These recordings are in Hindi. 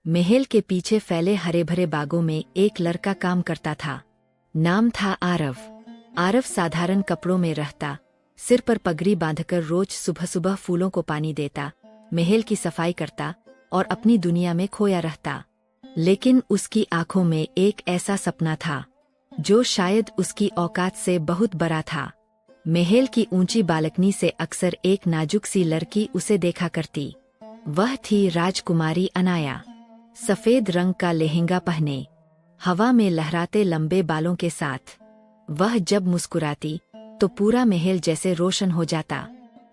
महल के पीछे फैले हरे भरे बागों में एक लड़का काम करता था। नाम था आरव। आरव साधारण कपड़ों में रहता, सिर पर पगड़ी बांधकर रोज सुबह सुबह फूलों को पानी देता, महल की सफाई करता और अपनी दुनिया में खोया रहता। लेकिन उसकी आंखों में एक ऐसा सपना था जो शायद उसकी औकात से बहुत बड़ा था। महल की ऊंची बालकनी से अक्सर एक नाजुक सी लड़की उसे देखा करती। वह थी राजकुमारी अनाया। सफेद रंग का लहंगा पहने, हवा में लहराते लंबे बालों के साथ वह जब मुस्कुराती तो पूरा महल जैसे रोशन हो जाता।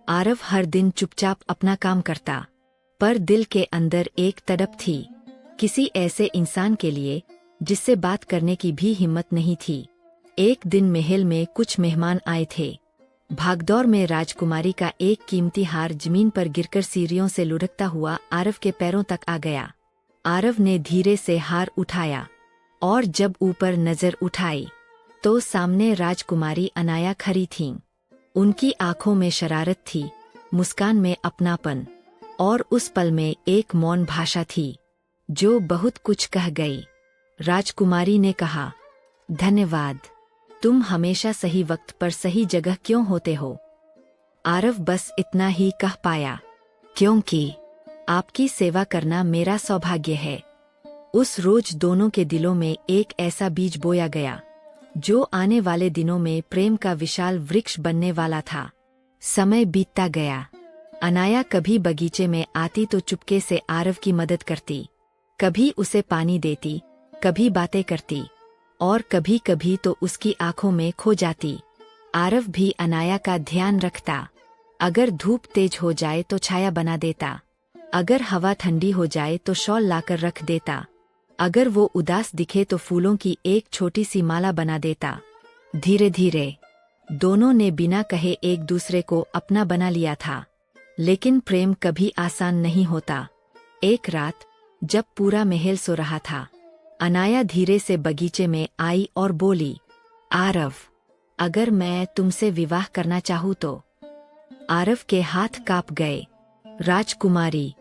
आरव हर दिन चुपचाप अपना काम करता, पर दिल के अंदर एक तड़प थी, किसी ऐसे इंसान के लिए जिससे बात करने की भी हिम्मत नहीं थी। एक दिन महल में कुछ मेहमान आए थे। भागदौड़ में राजकुमारी का एक कीमती हार जमीन पर गिरकर सीढ़ियों से लुढ़कता हुआ आरव के पैरों तक आ गया। आरव ने धीरे से हार उठाया और जब ऊपर नजर उठाई तो सामने राजकुमारी अनाया खड़ी थीं। उनकी आंखों में शरारत थी, मुस्कान में अपनापन, और उस पल में एक मौन भाषा थी जो बहुत कुछ कह गई। राजकुमारी ने कहा, धन्यवाद, तुम हमेशा सही वक्त पर सही जगह क्यों होते हो? आरव बस इतना ही कह पाया, क्योंकि आपकी सेवा करना मेरा सौभाग्य है। उस रोज दोनों के दिलों में एक ऐसा बीज बोया गया जो आने वाले दिनों में प्रेम का विशाल वृक्ष बनने वाला था। समय बीतता गया। अनाया कभी बगीचे में आती तो चुपके से आरव की मदद करती, कभी उसे पानी देती, कभी बातें करती और कभी कभी तो उसकी आंखों में खो जाती। आरव भी अनाया का ध्यान रखता। अगर धूप तेज हो जाए तो छाया बना देता, अगर हवा ठंडी हो जाए तो शॉल लाकर रख देता, अगर वो उदास दिखे तो फूलों की एक छोटी सी माला बना देता। धीरे धीरे दोनों ने बिना कहे एक दूसरे को अपना बना लिया था। लेकिन प्रेम कभी आसान नहीं होता। एक रात जब पूरा महल सो रहा था, अनाया धीरे से बगीचे में आई और बोली, आरव, अगर मैं तुमसे विवाह करना चाहूँ तो? आरव के हाथ कांप गए। राजकुमारी,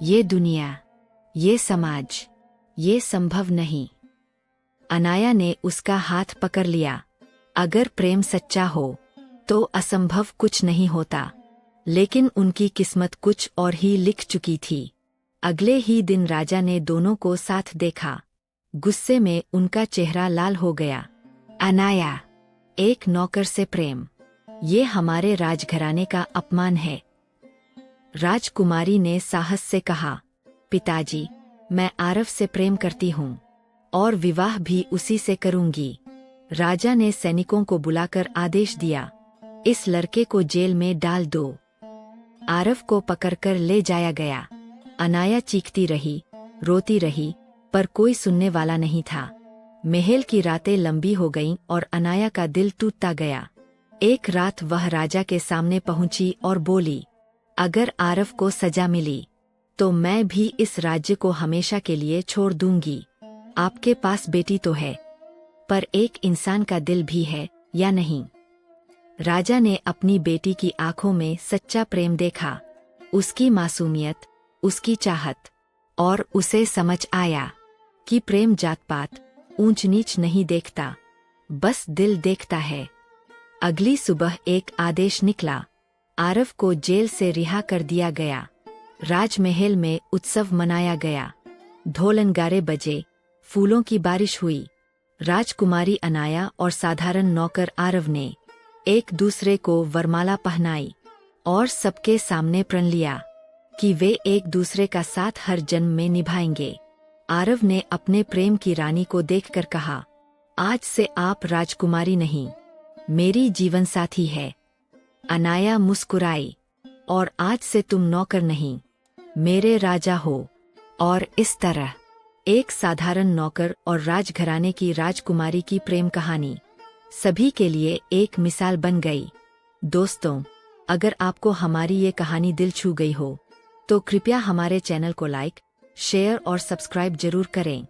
ये दुनिया, ये समाज, ये संभव नहीं। अनाया ने उसका हाथ पकड़ लिया। अगर प्रेम सच्चा हो तो असंभव कुछ नहीं होता। लेकिन उनकी किस्मत कुछ और ही लिख चुकी थी। अगले ही दिन राजा ने दोनों को साथ देखा। गुस्से में उनका चेहरा लाल हो गया। अनाया, एक नौकर से प्रेम, ये हमारे राजघराने का अपमान है। राजकुमारी ने साहस से कहा, पिताजी, मैं आरव से प्रेम करती हूँ और विवाह भी उसी से करूंगी। राजा ने सैनिकों को बुलाकर आदेश दिया, इस लड़के को जेल में डाल दो। आरव को पकड़कर ले जाया गया। अनाया चीखती रही, रोती रही, पर कोई सुनने वाला नहीं था। महल की रातें लंबी हो गईं और अनाया का दिल टूटता गया। एक रात वह राजा के सामने पहुंची और बोली, अगर आरव को सजा मिली तो मैं भी इस राज्य को हमेशा के लिए छोड़ दूंगी। आपके पास बेटी तो है, पर एक इंसान का दिल भी है या नहीं? राजा ने अपनी बेटी की आंखों में सच्चा प्रेम देखा, उसकी मासूमियत, उसकी चाहत, और उसे समझ आया कि प्रेम जात पात, ऊंच नीच नहीं देखता, बस दिल देखता है। अगली सुबह एक आदेश निकला, आरव को जेल से रिहा कर दिया गया। राजमहल में उत्सव मनाया गया। ढोल नगाड़े बजे, फूलों की बारिश हुई। राजकुमारी अनाया और साधारण नौकर आरव ने एक दूसरे को वरमाला पहनाई और सबके सामने प्रण लिया कि वे एक दूसरे का साथ हर जन्म में निभाएंगे। आरव ने अपने प्रेम की रानी को देखकर कहा, आज से आप राजकुमारी नहीं, मेरी जीवन साथी है। अनाया मुस्कुराई, और आज से तुम नौकर नहीं, मेरे राजा हो। और इस तरह एक साधारण नौकर और राजघराने की राजकुमारी की प्रेम कहानी सभी के लिए एक मिसाल बन गई। दोस्तों, अगर आपको हमारी ये कहानी दिल छू गई हो तो कृपया हमारे चैनल को लाइक, शेयर और सब्सक्राइब जरूर करें।